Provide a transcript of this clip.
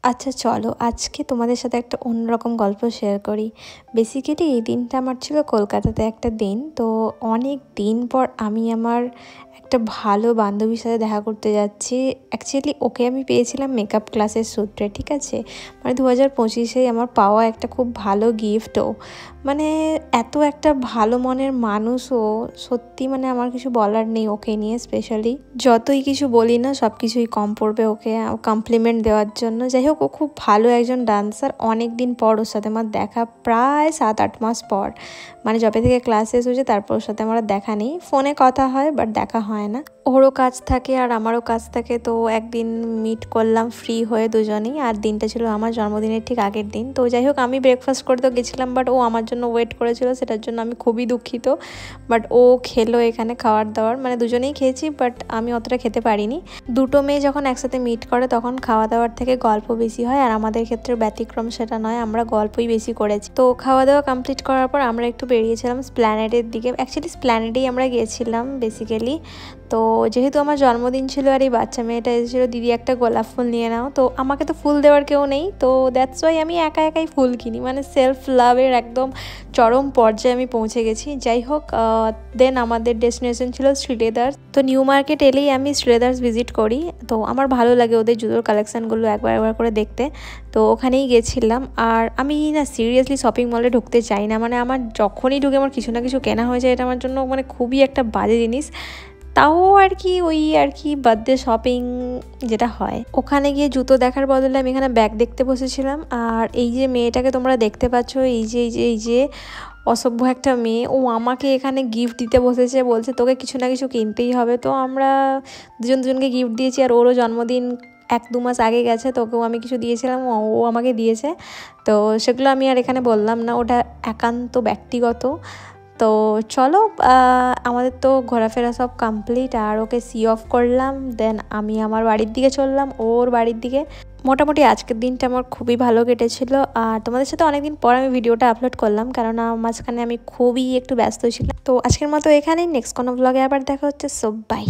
আচ্ছা চলো আজকে তোমাদের সাথে একটা অন্যরকম গল্প শেয়ার করি। বেসিক্যালি এই দিনটা আমার ছিল কলকাতাতে একটা দিন। তো অনেক দিন পর আমি আমার একটা ভালো বান্ধবীর সাথে দেখা করতে যাচ্ছি। অ্যাকচুয়ালি ওকে আমি পেয়েছিলাম মেকআপ ক্লাসের সূত্রে, ঠিক আছে, মানে 2025-এ আমার পাওয়া একটা খুব ভালো গিফটও। মানে এত একটা ভালো মনের মানুষও, সত্যি মানে আমার কিছু বলার নেই ওকে নিয়ে। স্পেশালি যতই কিছু বলি না সব কিছুই কম পড়বে ওকে কমপ্লিমেন্ট দেওয়ার জন্য। যাই হোক, ও খুব ভালো একজন ডান্সার। অনেক দিন পর ওর সাথে আমার দেখা, প্রায় 7-8 মাস পর, মানে যবে থেকে ক্লাস শেষ হয়েছে তারপর ওর সাথে আমার দেখা নেই। ফোনে কথা হয় বাট দেখা হয় না। ওরও কাজ থাকে আর আমারও কাজ থাকে। তো একদিন মিট করলাম ফ্রি হয়ে দুজনেই, আর দিনটা ছিল আমার জন্মদিনের ঠিক আগের দিন। তো যাই হোক, আমি ব্রেকফাস্ট করতে গেছিলাম বাট ও আমার জন্য ওয়েট করেছিল, সেটার জন্য আমি খুবই দুঃখিত। বাট ও খেলো এখানে খাবার দাবার, মানে দুজনেই খেয়েছি বাট আমি অতটা খেতে পারিনি। দুটো মেয়ে যখন একসাথে মিট করে তখন খাওয়া দাওয়ার থেকে গল্প বেশি হয়, আর আমাদের ক্ষেত্রে ব্যতিক্রম সেটা নয়, আমরা গল্পই বেশি করেছি। তো খাওয়া দাওয়া কমপ্লিট করার পর আমরা একটু বেরিয়েছিলাম স্প্ল্যানেডের দিকে। অ্যাকচুয়ালি স্প্ল্যানেডেই আমরা গিয়েছিলাম বেসিক্যালি। তো যেহেতু আমার জন্মদিন ছিল আর এই বাচ্চা মেয়েটা এসেছিলো, দিদি একটা গোলাপ ফুল নিয়ে নাও। তো আমাকে তো ফুল দেওয়ার কেউ নেই, তো দ্যাটস ওয়াই আমি একা একাই ফুল কিনি। মানে সেলফ লাভের একদম চরম পর্যায়ে আমি পৌঁছে গেছি। যাই হোক, দেন আমাদের ডেস্টিনেশন ছিল শ্রীলেদার্স। তো নিউ মার্কেট এলেই আমি শ্রীলেদার্স ভিজিট করি। তো আমার ভালো লাগে ওদের জুতোর কালেকশানগুলো একবার করে দেখতে। তো ওখানেই গেছিলাম। আর আমি না সিরিয়াসলি শপিং মলে ঢুকতে চাই না, মানে আমার যখনই ঢুকে আমার কিছু না কিছু কেনা হয়ে যায়, এটা আমার জন্য মানে খুবই একটা বাজে জিনিস। তাও আর কি ওই আর কি বার্থডে শপিং যেটা হয়, ওখানে গিয়ে জুতো দেখার বদলে আমি এখানে ব্যাগ দেখতে বসেছিলাম। আর এই যে মেয়েটাকে তোমরা দেখতে পাচ্ছ, এই যে অসভ্য একটা মেয়ে, ও আমাকে এখানে গিফট দিতে বসেছে, বলছে তোকে কিছু না কিছু কিনতেই হবে। তো আমরা দুজনকে গিফট দিয়েছি, আর ওরও জন্মদিন 1-2 মাস আগে গেছে, তোকেও আমি কিছু দিয়েছিলাম, ও আমাকে দিয়েছে। তো সেগুলো আমি আর এখানে বললাম না, ওটা একান্ত ব্যক্তিগত। তো চলো, আমাদের তো ঘোরাফেরা সব কমপ্লিট, আর ওকে সি অফ করলাম। দেন আমি আমার বাড়ির দিকে চললাম, ওর বাড়ির দিকে। মোটামুটি আজকের দিনটা আমার খুবই ভালো কেটেছিল। আর তোমাদের সাথে অনেকদিন পর আমি ভিডিওটা আপলোড করলাম, কারণ মাঝখানে আমি খুবই একটু ব্যস্ত ছিলাম। তো আজকের মতো এখানেই, নেক্সট কোনো ব্লগে আবার দেখা হচ্ছে। So by.